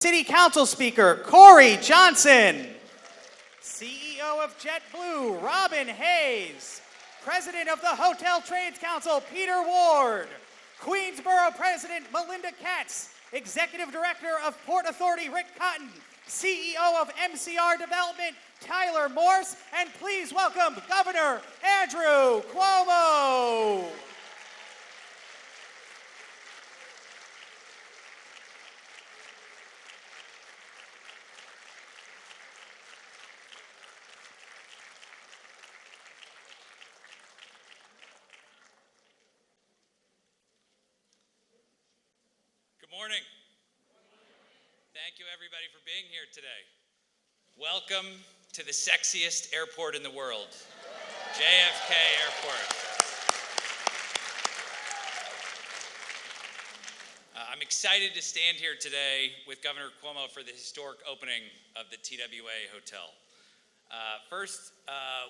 City Council Speaker Corey Johnson, CEO of JetBlue Robin Hayes, President of the Hotel Trades Council Peter Ward, Queensboro President Melinda Katz, Executive Director of Port Authority Rick Cotton, CEO of MCR Development Tyler Morse, and please welcome Governor Andrew Cuomo. Good morning. Thank you everybody for being here today. Welcome to the sexiest airport in the world, JFK Airport. I'm excited to stand here today with Governor Cuomo for the historic opening of the TWA Hotel. First,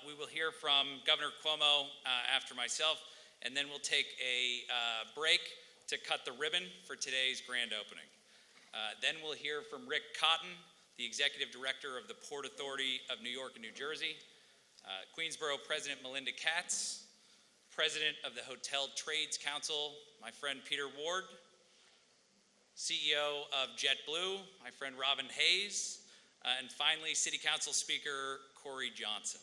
we will hear from Governor Cuomo after myself, and then we'll take a break to cut the ribbon for today's grand opening. Then we'll hear from Rick Cotton, the Executive Director of the Port Authority of New York and New Jersey, Queensboro President Melinda Katz, President of the Hotel Trades Council, my friend Peter Ward, CEO of JetBlue, my friend Robin Hayes, and finally City Council Speaker Corey Johnson.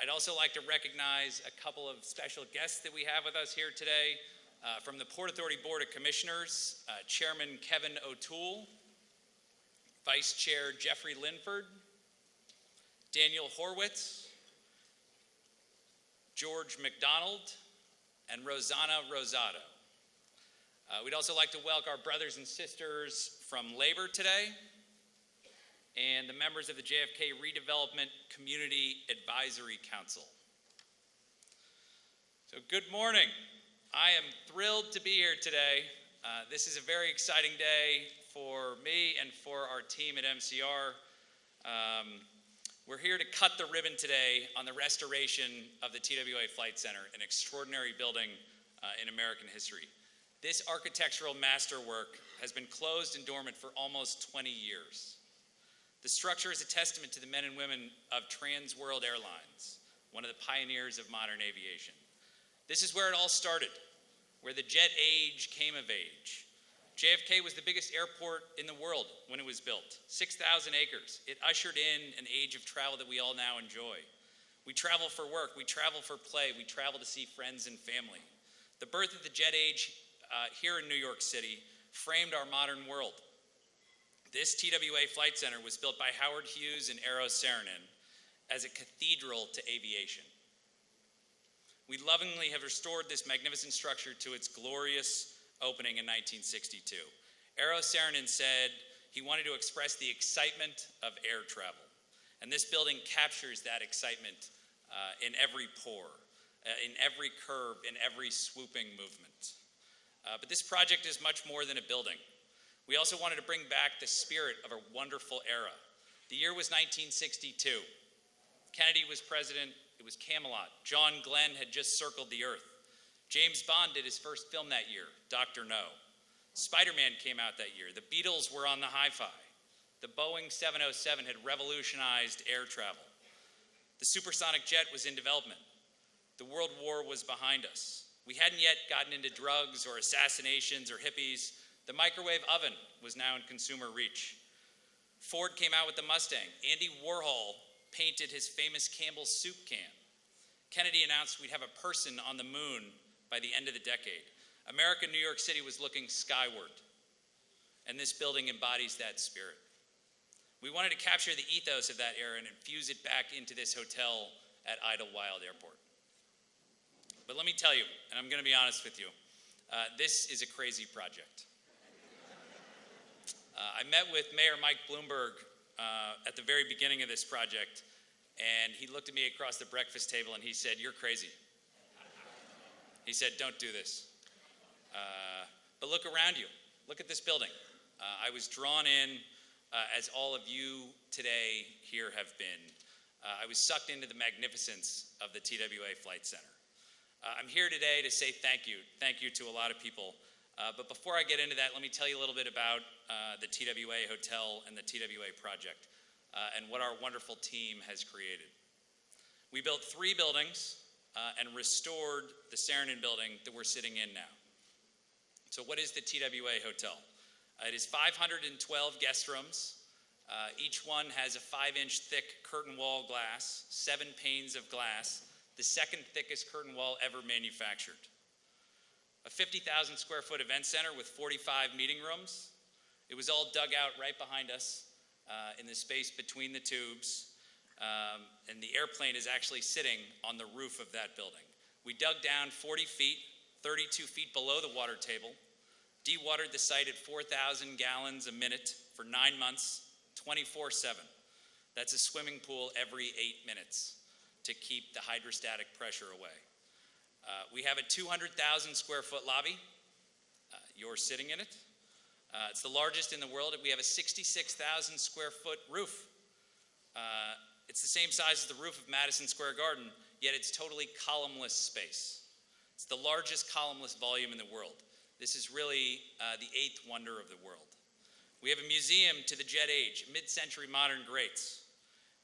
I'd also like to recognize a couple of special guests that we have with us here today. From the Port Authority Board of Commissioners, Chairman Kevin O'Toole, Vice Chair Jeffrey Linford, Daniel Horwitz, George McDonald, and Rosanna Rosado. We'd also like to welcome our brothers and sisters from Labor today and the members of the JFK Redevelopment Community Advisory Council. So good morning. I am thrilled to be here today. This is a very exciting day for me and for our team at MCR. We're here to cut the ribbon today on the restoration of the TWA Flight Center, an extraordinary building in American history. This architectural masterwork has been closed and dormant for almost 20 years. The structure is a testament to the men and women of Trans World Airlines, one of the pioneers of modern aviation. This is where it all started, where the jet age came of age. JFK was the biggest airport in the world when it was built, 6,000 acres. It ushered in an age of travel that we all now enjoy. We travel for work, we travel for play, we travel to see friends and family. The birth of the jet age here in New York City framed our modern world. This TWA Flight Center was built by Howard Hughes and Eero Saarinen as a cathedral to aviation. We lovingly have restored this magnificent structure to its glorious opening in 1962. Eero Saarinen said he wanted to express the excitement of air travel. And this building captures that excitement in every pore, in every curve, in every swooping movement. But this project is much more than a building. We also wanted to bring back the spirit of a wonderful era. The year was 1962. Kennedy was president. It was Camelot. John Glenn had just circled the earth. James Bond did his first film that year, Dr. No. Spider-Man came out that year. The Beatles were on the hi-fi. The Boeing 707 had revolutionized air travel. The supersonic jet was in development. The World War was behind us. We hadn't yet gotten into drugs or assassinations or hippies. The microwave oven was now in consumer reach. Ford came out with the Mustang. Andy Warhol painted his famous Campbell's soup can. Kennedy announced we'd have a person on the moon by the end of the decade. America, New York City was looking skyward, and this building embodies that spirit. We wanted to capture the ethos of that era and infuse it back into this hotel at Idlewild Airport. But let me tell you, and I'm going to be honest with you, this is a crazy project. I met with Mayor Mike Bloomberg at the very beginning of this project, and he looked at me across the breakfast table and he said, "You're crazy." He said, "Don't do this." But look around you. Look at this building. I was drawn in, as all of you today here have been. I was sucked into the magnificence of the TWA Flight Center. I'm here today to say thank you. Thank you to a lot of people But before I get into that, let me tell you a little bit about the TWA Hotel and the TWA project and what our wonderful team has created. We built 3 buildings and restored the Saarinen building that we're sitting in now. So what is the TWA Hotel? It is 512 guest rooms. Each one has a 5-inch thick curtain wall glass, 7 panes of glass, the second thickest curtain wall ever manufactured. A 50,000 square foot event center with 45 meeting rooms. It was all dug out right behind us in the space between the tubes. And the airplane is actually sitting on the roof of that building. We dug down 40 feet, 32 feet below the water table, dewatered the site at 4,000 gallons a minute for 9 months, 24/7. That's a swimming pool every 8 minutes to keep the hydrostatic pressure away. We have a 200,000 square foot lobby. You're sitting in it. It's the largest in the world. We have a 66,000 square foot roof. It's the same size as the roof of Madison Square Garden, yet it's totally columnless space. It's the largest columnless volume in the world. This is really the 8th wonder of the world. We have a museum to the jet age, mid-century modern greats,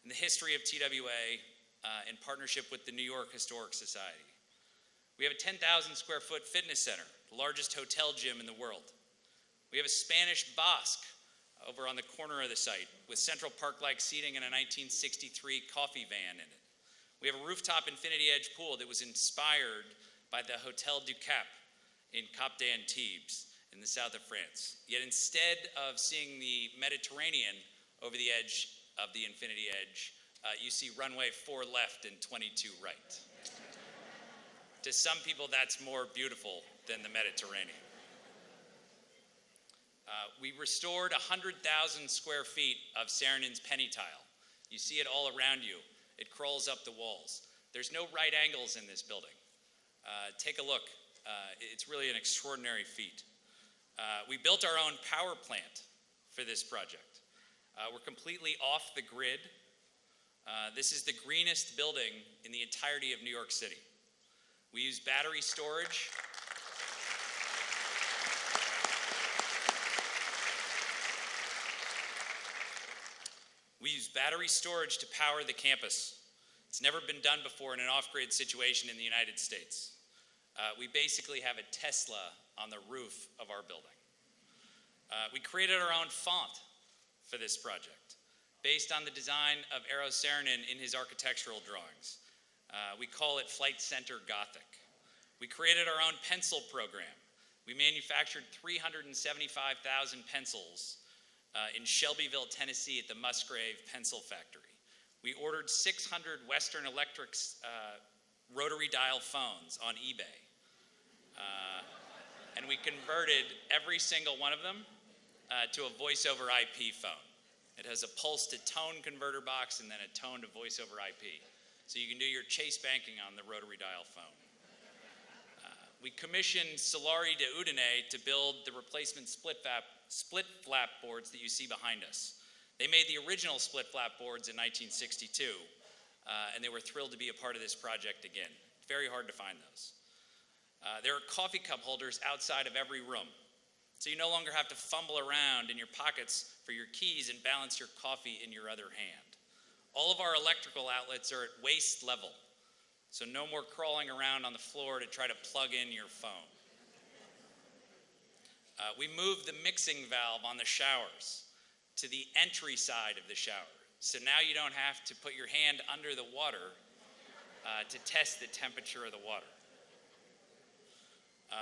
in the history of TWA in partnership with the New York Historic Society. We have a 10,000 square foot fitness center, the largest hotel gym in the world. We have a Spanish Bosque over on the corner of the site with Central Park-like seating and a 1963 coffee van in it. We have a rooftop infinity edge pool that was inspired by the Hotel du Cap in Cap d'Antibes in the south of France. Yet instead of seeing the Mediterranean over the edge of the infinity edge, you see runway 4 left and 22 right. To some people, that's more beautiful than the Mediterranean. We restored 100,000 square feet of Saarinen's penny tile. You see it all around you. It crawls up the walls. There's no right angles in this building. Take a look. It's really an extraordinary feat. We built our own power plant for this project. We're completely off the grid. This is the greenest building in the entirety of New York City. We use battery storage. We use battery storage to power the campus. It's never been done before in an off-grid situation in the United States. We basically have a Tesla on the roof of our building. We created our own font for this project, based on the design of Eero Saarinen in his architectural drawings. We call it Flight Center Gothic. We created our own pencil program. We manufactured 375,000 pencils in Shelbyville, Tennessee at the Musgrave Pencil Factory. We ordered 600 Western Electric's rotary dial phones on eBay. And we converted every single one of them to a voice-over IP phone. It has a pulse to tone converter box and then a tone to voice-over IP. So you can do your Chase banking on the rotary dial phone. We commissioned Solari de Udine to build the replacement split flap boards that you see behind us. They made the original split flap boards in 1962, and they were thrilled to be a part of this project again. It's very hard to find those. There are coffee cup holders outside of every room, so you no longer have to fumble around in your pockets for your keys and balance your coffee in your other hand. All of our electrical outlets are at waist level, so no more crawling around on the floor to try to plug in your phone. We moved the mixing valve on the showers to the entry side of the shower, so now you don't have to put your hand under the water to test the temperature of the water.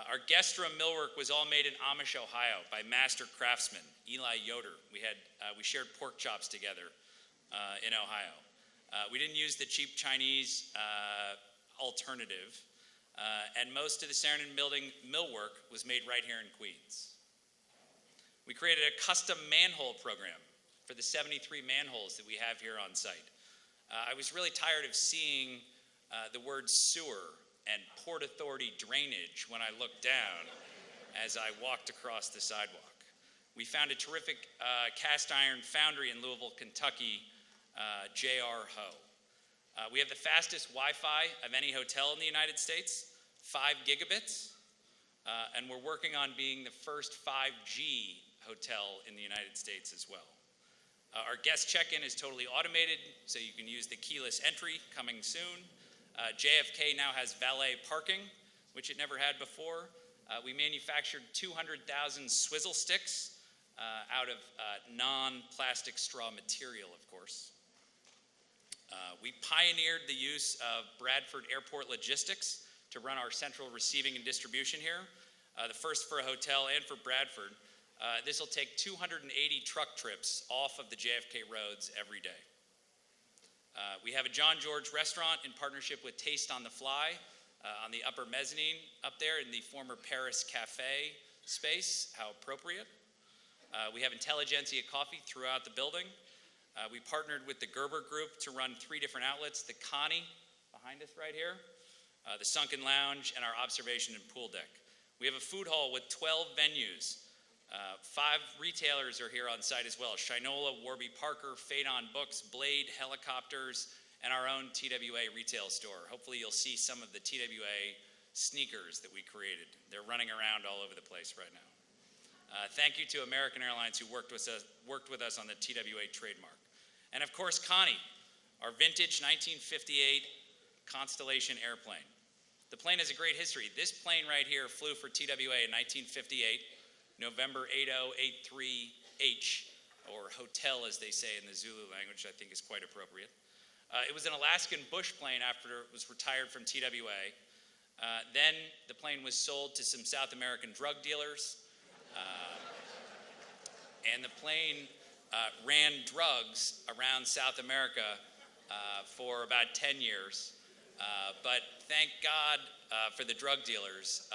Our guest room millwork was all made in Amish, Ohio by master craftsman Eli Yoder. We shared pork chops together in Ohio. We didn't use the cheap Chinese alternative, and most of the Saarinen building millwork was made right here in Queens. We created a custom manhole program for the 73 manholes that we have here on site. I was really tired of seeing the word sewer and Port Authority drainage when I looked down as I walked across the sidewalk. We found a terrific cast iron foundry in Louisville, Kentucky, J.R. Ho. We have the fastest Wi-Fi of any hotel in the United States, 5 gigabits. and we're working on being the first 5G hotel in the United States as well. Our guest check-in is totally automated, so you can use the keyless entry coming soon. JFK now has valet parking, which it never had before. We manufactured 200,000 swizzle sticks out of non-plastic straw material, of course. We pioneered the use of Bradford Airport logistics to run our central receiving and distribution here, the first for a hotel and for Bradford. This will take 280 truck trips off of the JFK roads every day. We have a John George restaurant in partnership with Taste on the Fly on the upper mezzanine up there in the former Paris Cafe space. How appropriate. We have Intelligentsia coffee throughout the building. We partnered with the Gerber Group to run 3 different outlets, the Connie behind us right here, the Sunken Lounge, and our observation and pool deck. We have a food hall with 12 venues. 5 retailers are here on site as well: Shinola, Warby Parker, Phaedon Books, Blade, Helicopters, and our own TWA retail store. Hopefully you'll see some of the TWA sneakers that we created. They're running around all over the place right now. Thank you to American Airlines who worked with us on the TWA trademark. And of course, Connie, our vintage 1958 Constellation airplane. The plane has a great history. This plane right here flew for TWA in 1958, November 8083H, or hotel as they say in the Zulu language, I think is quite appropriate. It was an Alaskan bush plane after it was retired from TWA. Then the plane was sold to some South American drug dealers. And the plane ran drugs around South America for about 10 years. But thank God for the drug dealers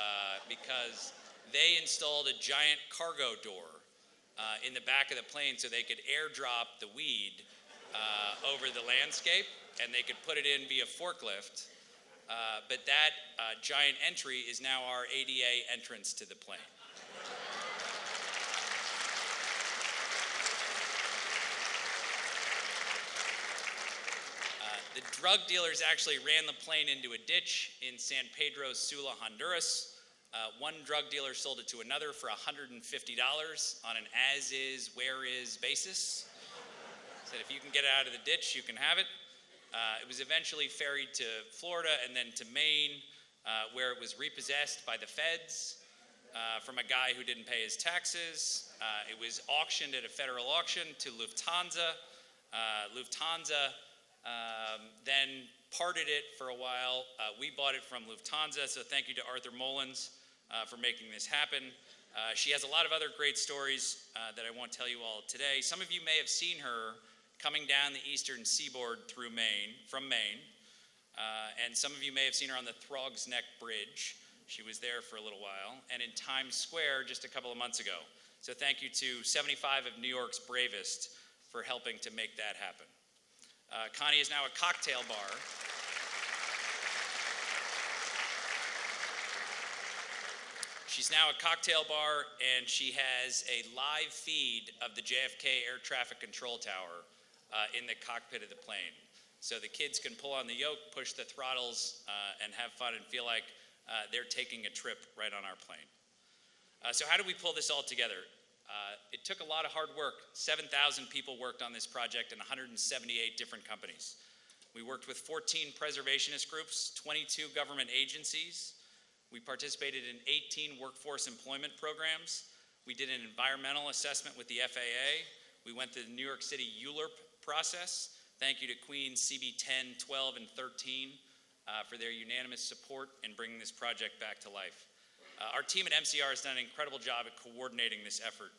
because they installed a giant cargo door in the back of the plane so they could airdrop the weed over the landscape, and they could put it in via forklift. But that giant entry is now our ADA entrance to the plane. The drug dealers actually ran the plane into a ditch in San Pedro Sula, Honduras. One drug dealer sold it to another for $150 on an as-is, where-is basis. Said if you can get it out of the ditch, you can have it. It was eventually ferried to Florida and then to Maine, where it was repossessed by the feds from a guy who didn't pay his taxes. It was auctioned at a federal auction to Lufthansa. Lufthansa then parted it for a while. We bought it from Lufthansa, so thank you to Arthur Mullins for making this happen. She has a lot of other great stories that I won't tell you all today. Some of you may have seen her coming down the eastern seaboard from Maine, and some of you may have seen her on the Throgs Neck Bridge. She was there for a little while, and in Times Square just a couple of months ago. So thank you to 75 of New York's bravest for helping to make that happen. Connie is now a cocktail bar. She's now a cocktail bar, and she has a live feed of the JFK Air Traffic Control Tower in the cockpit of the plane. So the kids can pull on the yoke, push the throttles, and have fun and feel like they're taking a trip right on our plane. So how do we pull this all together? It took a lot of hard work. 7,000 people worked on this project in 178 different companies. We worked with 14 preservationist groups, 22 government agencies. We participated in 18 workforce employment programs. We did an environmental assessment with the FAA. We went through the New York City ULURP process. Thank you to Queens CB 10, 12, and 13 for their unanimous support in bringing this project back to life. Our team at MCR has done an incredible job at coordinating this effort.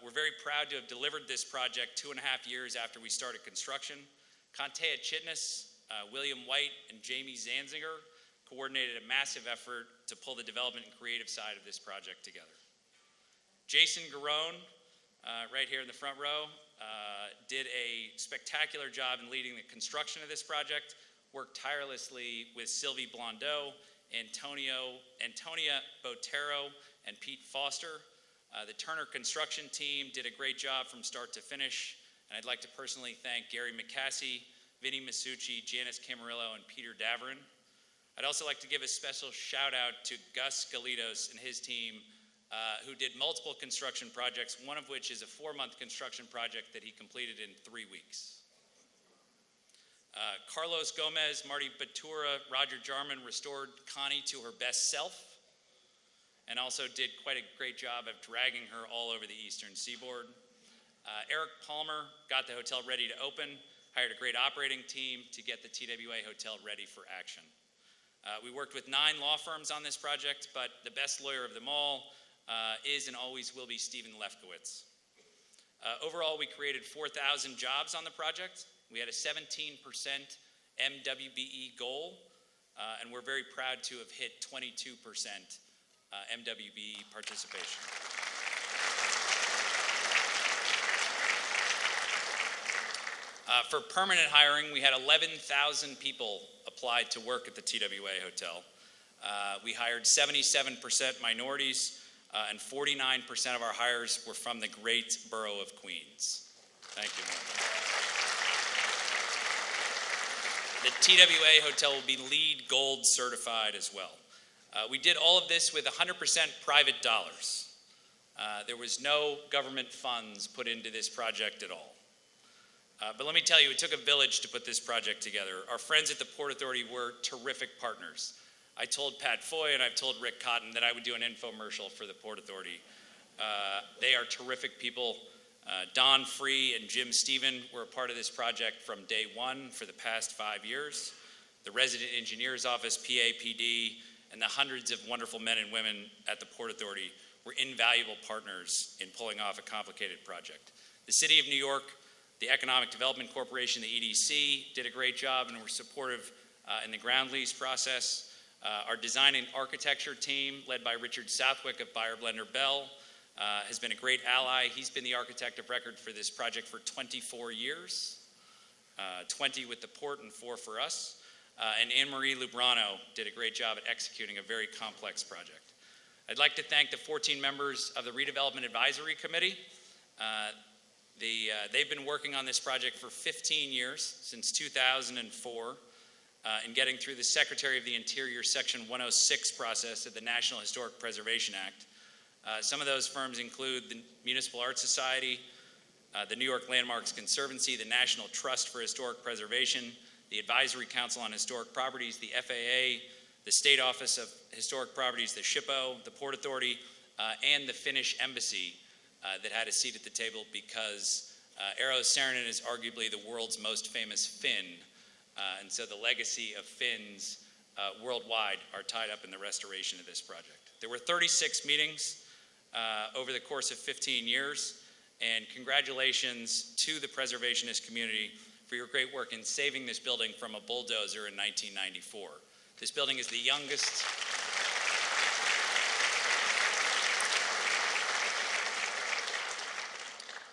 We're very proud to have delivered this project 2.5 years after we started construction. Contea Chitness, William White, and Jamie Zanziger coordinated a massive effort to pull the development and creative side of this project together. Jason Garone, right here in the front row, did a spectacular job in leading the construction of this project, worked tirelessly with Sylvie Blondeau, Antonia Botero, and Pete Foster. The Turner construction team did a great job from start to finish, and I'd like to personally thank Gary McCassie, Vinny Masucci, Janice Camarillo, and Peter Daverin. I'd also like to give a special shout out to Gus Galitos and his team who did multiple construction projects, one of which is a 4-month construction project that he completed in 3 weeks. Carlos Gomez, Marty Batura, Roger Jarman restored Connie to her best self and also did quite a great job of dragging her all over the eastern seaboard. Eric Palmer got the hotel ready to open, hired a great operating team to get the TWA Hotel ready for action. We worked with 9 law firms on this project, but the best lawyer of them all is and always will be Stephen Lefkowitz. Overall, we created 4,000 jobs on the project. We had a 17% MWBE goal, and we're very proud to have hit 22% MWBE participation. For permanent hiring, we had 11,000 people applied to work at the TWA Hotel. We hired 77% minorities, and 49% of our hires were from the great borough of Queens. Thank you, Martha. The TWA Hotel will be LEED Gold certified as well. We did all of this with 100% private dollars. There was no government funds put into this project at all. But let me tell you, it took a village to put this project together. Our friends at the Port Authority were terrific partners. I told Pat Foy and I've told Rick Cotton that I would do an infomercial for the Port Authority. They are terrific people. Don Free and Jim Stephen were a part of this project from day one for the past 5 years. The Resident Engineer's Office, PAPD, and the hundreds of wonderful men and women at the Port Authority were invaluable partners in pulling off a complicated project. The City of New York, the Economic Development Corporation, the EDC, did a great job and were supportive in the ground lease process. Our design and architecture team, led by Richard Southwick of Buyer Blender Bell, has been a great ally. He's been the architect of record for this project for 24 years, 20 with the port and 4 for us. And Anne-Marie Lubrano did a great job at executing a very complex project. I'd like to thank the 14 members of the Redevelopment Advisory Committee. They've been working on this project for 15 years, since 2004, in getting through the Secretary of the Interior Section 106 process of the National Historic Preservation Act. Some of those firms include the Municipal Art Society, the New York Landmarks Conservancy, the National Trust for Historic Preservation, the Advisory Council on Historic Properties, the FAA, the State Office of Historic Properties, the SHPO, the Port Authority, and the Finnish Embassy that had a seat at the table because Eero Saarinen is arguably the world's most famous Finn, and so the legacy of Finns worldwide are tied up in the restoration of this project. There were 36 meetings over the course of 15 years, and congratulations to the preservationist community for your great work in saving this building from a bulldozer in 1994. This building is the youngest.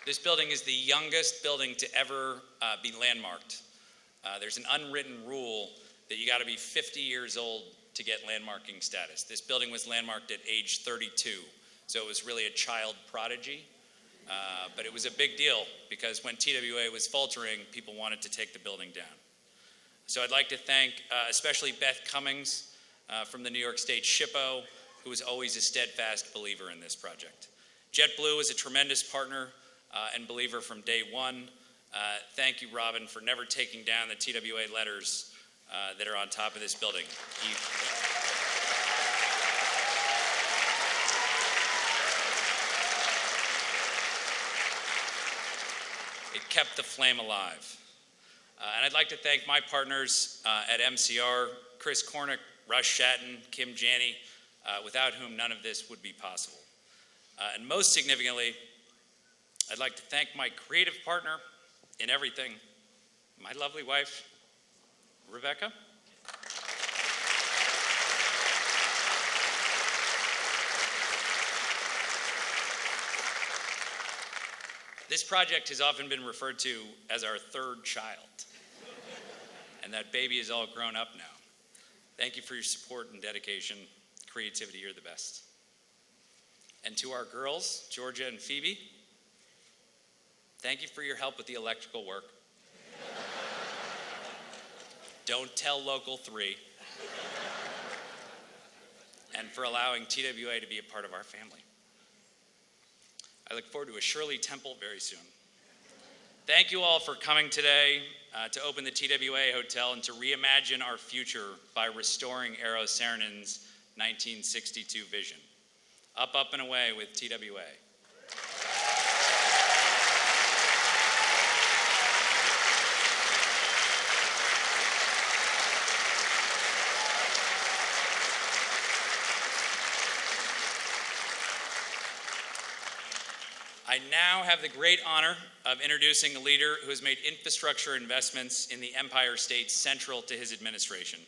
This building is the youngest building to ever be landmarked. There's an unwritten rule that you got to be 50 years old to get landmarking status. This building was landmarked at age 32, so it was really a child prodigy. But it was a big deal because when TWA was faltering, people wanted to take the building down. So I'd like to thank especially Beth Cummings from the New York State SHPO, who was always a steadfast believer in this project. JetBlue was a tremendous partner and believer from day one. Thank you, Robin, for never taking down the TWA letters that are on top of this building. It kept the flame alive. And I'd like to thank my partners at MCR, Chris Cornick, Rush Shatton, Kim Janney, without whom none of this would be possible. And most significantly, I'd like to thank my creative partner in everything, my lovely wife, Rebecca. This project has often been referred to as our third child, and that baby is all grown up now. Thank you for your support and dedication, creativity, you're the best. And to our girls, Georgia and Phoebe, thank you for your help with the electrical work. Don't tell Local 3. and for allowing TWA to be a part of our family. I look forward to a Shirley Temple very soon. Thank you all for coming today to open the TWA Hotel and to reimagine our future by restoring Eero Saarinen's 1962 vision. Up, up, and away with TWA. I now have the great honor of introducing a leader who has made infrastructure investments in the Empire State central to his administration.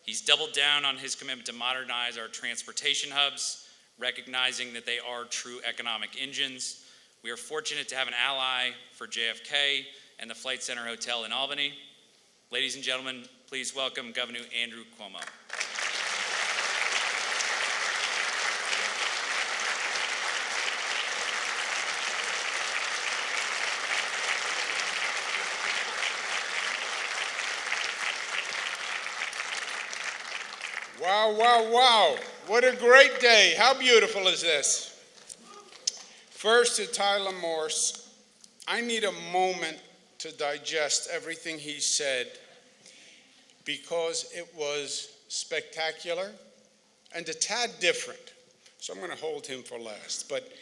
He's doubled down on his commitment to modernize our transportation hubs, recognizing that they are true economic engines. We are fortunate to have an ally for JFK and the Flight Center Hotel in Albany. Ladies and gentlemen, please welcome Governor Andrew Cuomo. Wow, wow, wow. What a great day. How beautiful is this? First, to Tyler Morse, I need a moment to digest everything he said because it was spectacular and a tad different. So I'm going to hold him for last. But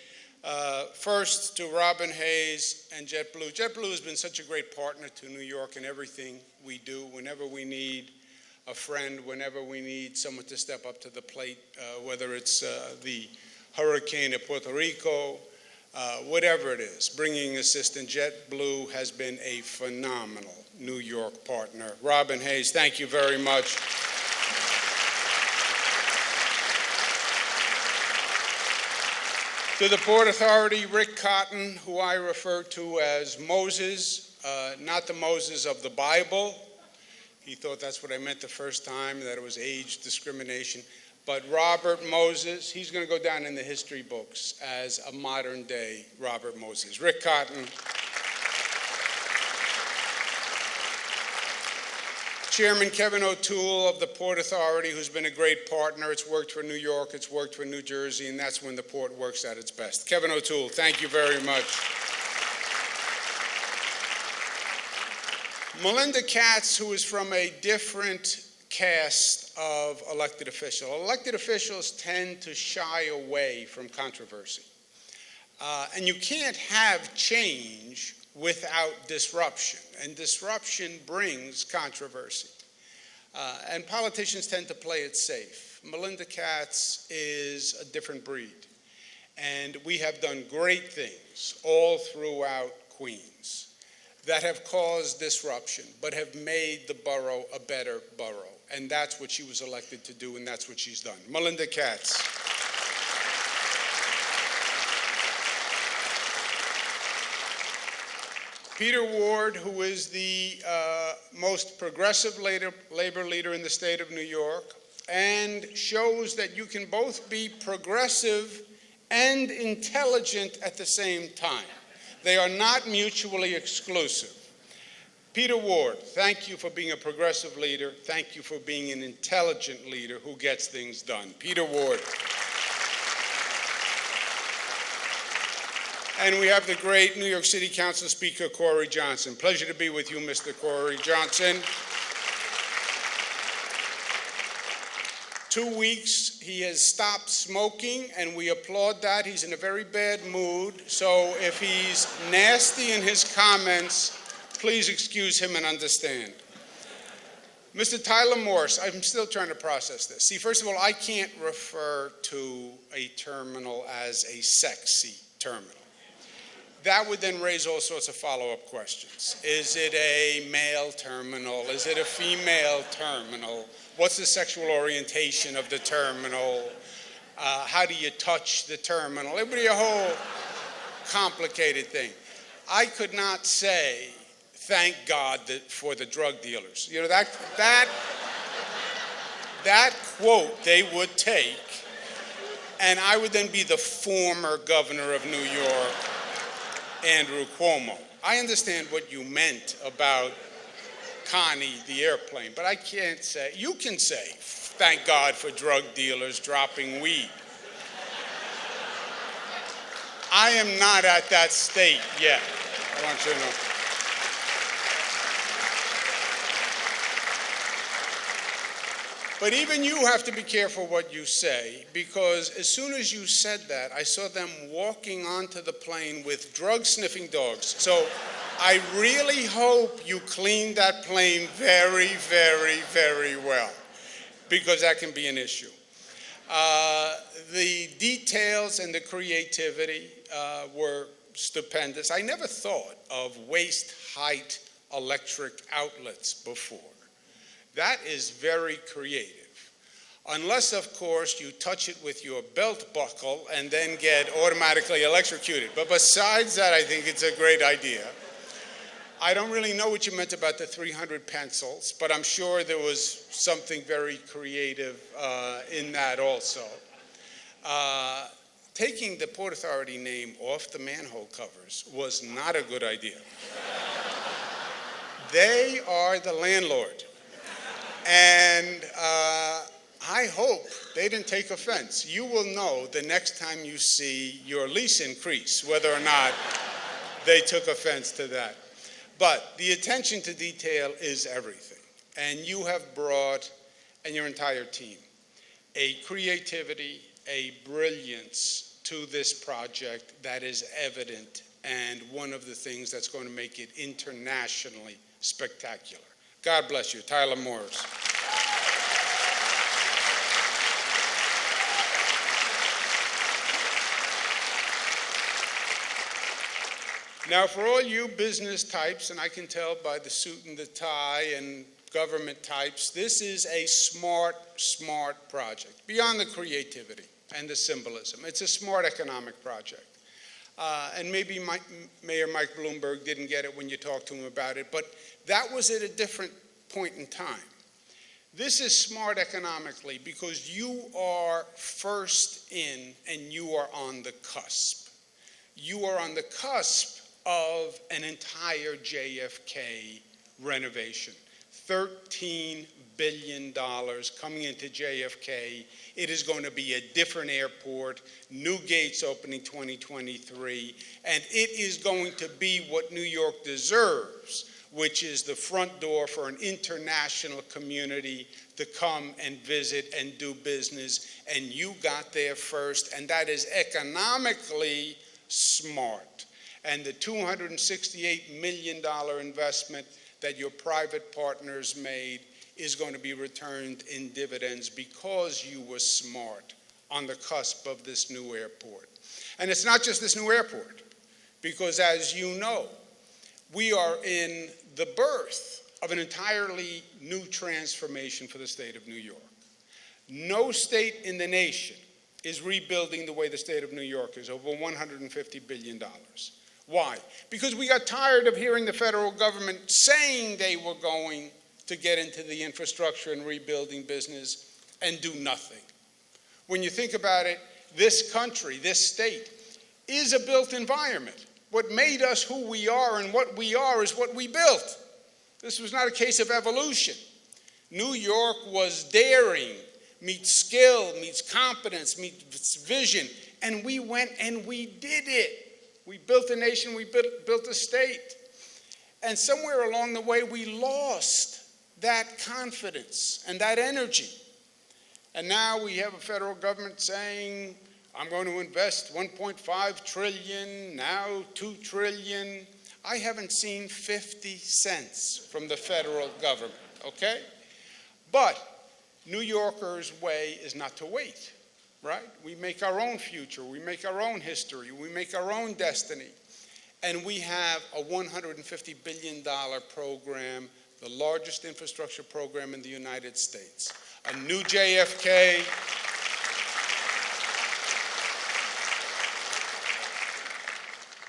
first, to Robin Hayes and JetBlue. JetBlue has been such a great partner to New York in everything we do. Whenever we need a friend, whenever we need someone to step up to the plate, whether it's the hurricane at Puerto Rico, whatever it is, bringing assistance. JetBlue has been a phenomenal New York partner. Robin Hayes, thank you very much. To the Port Authority, Rick Cotton, who I refer to as Moses, not the Moses of the Bible. He thought that's what I meant the first time, that it was age discrimination. But Robert Moses, he's going to go down in the history books as a modern day Robert Moses. Rick Cotton. Chairman Kevin O'Toole of the Port Authority, who's been a great partner. It's worked for New York, it's worked for New Jersey, and that's when the port works at its best. Kevin O'Toole, thank you very much. Melinda Katz, who is from a different cast of elected officials. Elected officials tend to shy away from controversy. And you can't have change without disruption. And disruption brings controversy. And politicians tend to play it safe. Melinda Katz is a different breed. And we have done great things all throughout Queens that have caused disruption, but have made the borough a better borough. And that's what she was elected to do, and that's what she's done. Melinda Katz. Peter Ward, who is the most progressive labor leader in the state of New York, and shows that you can both be progressive and intelligent at the same time. They are not mutually exclusive. Peter Ward, thank you for being a progressive leader. Thank you for being an intelligent leader who gets things done. Peter Ward. And we have the great New York City Council Speaker, Corey Johnson. Pleasure to be with you, Mr. Corey Johnson. 2 weeks, he has stopped smoking, and we applaud that. He's in a very bad mood, so if he's nasty in his comments, please excuse him and understand. Mr. Tyler Morse, I'm still trying to process this. See, first of all, I can't refer to a terminal as a sexy terminal. That would then raise all sorts of follow-up questions. Is it a male terminal? Is it a female terminal? What's the sexual orientation of the terminal? How do you touch the terminal? It would be a whole complicated thing. I could not say, thank God for the drug dealers. You know, that quote they would take, and I would then be the former governor of New York, Andrew Cuomo. I understand what you meant about Connie, the airplane, but I can't say. You can say, thank God for drug dealers dropping weed. I am not at that state yet. I want you to know. But even you have to be careful what you say, because as soon as you said that, I saw them walking onto the plane with drug-sniffing dogs. So I really hope you clean that plane very, very, very well, because that can be an issue. The details and the creativity were stupendous. I never thought of waist-height electric outlets before. That is very creative. Unless, of course, you touch it with your belt buckle and then get automatically electrocuted. But besides that, I think it's a great idea. I don't really know what you meant about the 300 pencils, but I'm sure there was something very creative in that also. Taking the Port Authority name off the manhole covers was not a good idea. They are the landlord. And I hope they didn't take offense. You will know the next time you see your lease increase whether or not they took offense to that. But the attention to detail is everything. And you have brought, and your entire team, a creativity, a brilliance to this project that is evident, and one of the things that's going to make it internationally spectacular. God bless you. Tyler Morris. Now, for all you business types, and I can tell by the suit and the tie and government types, this is a smart project, beyond the creativity and the symbolism. It's a smart economic project. And maybe Mayor Mike Bloomberg didn't get it when you talked to him about it, but that was at a different point in time. This is smart economically because you are first in and you are on the cusp. You are on the cusp of an entire JFK renovation. $13 billion coming into JFK. It is going to be a different airport, new gates opening 2023, and it is going to be what New York deserves, which is the front door for an international community to come and visit and do business, and you got there first, and that is economically smart. And the $268 million investment that your private partners made is going to be returned in dividends because you were smart on the cusp of this new airport. And it's not just this new airport, because as you know, we are in the birth of an entirely new transformation for the state of New York. No state in the nation is rebuilding the way the state of New York is, over $150 billion. Why? Because we got tired of hearing the federal government saying they were going to get into the infrastructure and rebuilding business and do nothing. When you think about it, this country, this state, is a built environment. What made us who we are and what we are is what we built. This was not a case of evolution. New York was daring, meets skill, meets competence, meets vision, and we went and we did it. We built a nation, we built a state. And somewhere along the way, we lost that confidence and that energy. And now we have a federal government saying, I'm going to invest $1.5 trillion, now $2 trillion. I haven't seen 50 cents from the federal government, okay? But New Yorkers' way is not to wait. Right? We make our own future. We make our own history. We make our own destiny. And we have a $150 billion program, the largest infrastructure program in the United States. A new JFK.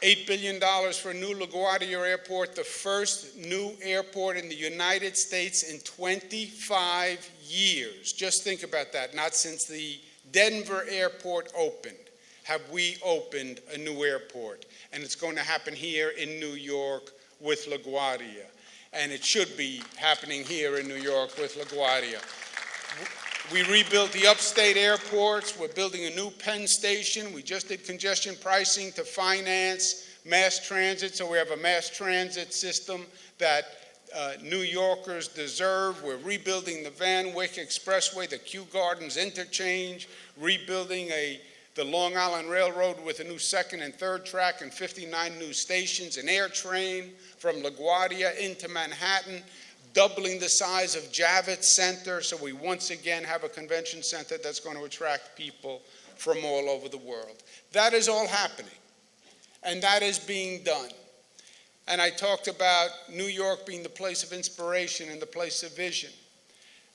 $8 billion for a new LaGuardia Airport, the first new airport in the United States in 25 years. Just think about that. Not since the Denver airport opened have we opened a new airport. And it's going to happen here in New York with LaGuardia. and it should be happening here in New York with LaGuardia. We rebuilt the upstate airports. We're building a new Penn Station. We just did congestion pricing to finance mass transit, so we have a mass transit system that New Yorkers deserve. We're rebuilding the Van Wyck Expressway, the Kew Gardens interchange, rebuilding the Long Island Railroad with a new second and third track and 59 new stations, an air train from LaGuardia into Manhattan, doubling the size of Javits Center, so we once again have a convention center that's going to attract people from all over the world. That is all happening, and that is being done. And I talked about New York being the place of inspiration and the place of vision.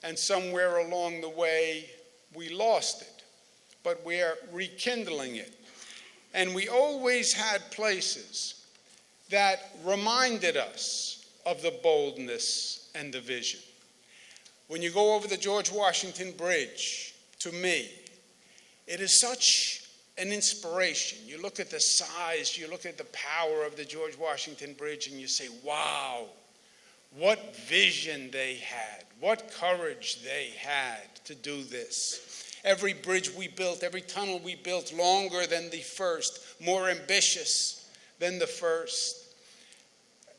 And somewhere along the way, we lost it, but we're rekindling it. And we always had places that reminded us of the boldness and the vision. When you go over the George Washington Bridge, to me, it is such an inspiration. You look at the size, you look at the power of the George Washington Bridge, and you say, wow, what vision they had, what courage they had to do this. Every bridge we built, every tunnel we built, longer than the first, more ambitious than the first.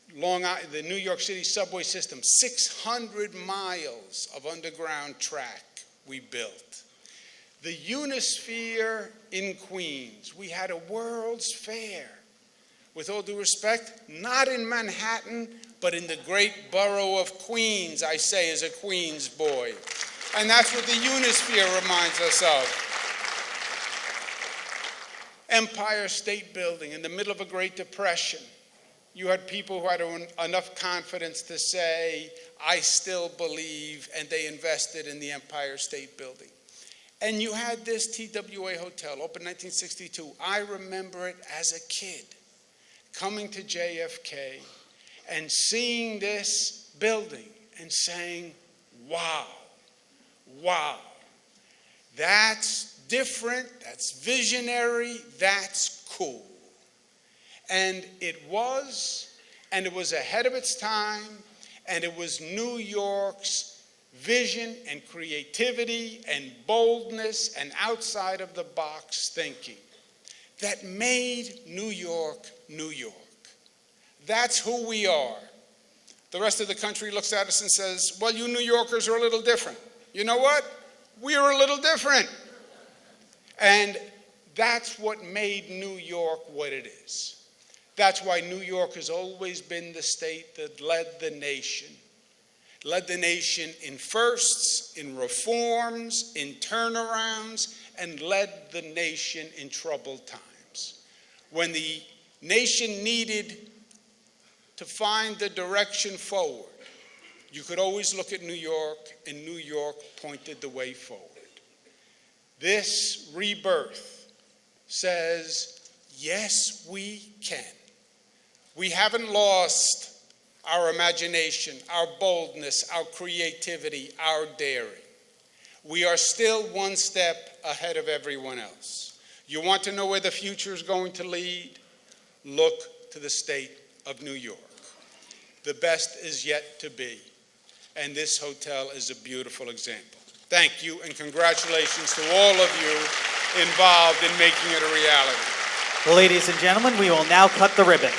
The New York City subway system, 600 miles of underground track we built. The Unisphere in Queens, we had a World's Fair. With all due respect, not in Manhattan, but in the great borough of Queens, I say as a Queens boy. And that's what the Unisphere reminds us of. Empire State Building in the middle of a Great Depression. You had people who had enough confidence to say, I still believe, and they invested in the Empire State Building. And you had this TWA Hotel, opened 1962. I remember it as a kid, coming to JFK and seeing this building and saying, wow, wow, that's different, that's visionary, that's cool. And it was ahead of its time, and it was New York's vision and creativity and boldness and outside of the box thinking that made New York, New York. That's who we are. The rest of the country looks at us and says, well, you New Yorkers are a little different. You know what? We're a little different. And that's what made New York what it is. That's why New York has always been the state that led the nation. Led the nation in firsts, in reforms, in turnarounds, and led the nation in troubled times. When the nation needed to find the direction forward, you could always look at New York, and New York pointed the way forward. This rebirth says, yes, we can. We haven't lost our imagination, our boldness, our creativity, our daring. We are still one step ahead of everyone else. You want to know where the future is going to lead? Look to the state of New York. The best is yet to be, and this hotel is a beautiful example. Thank you, and congratulations to all of you involved in making it a reality. Ladies and gentlemen, we will now cut the ribbon.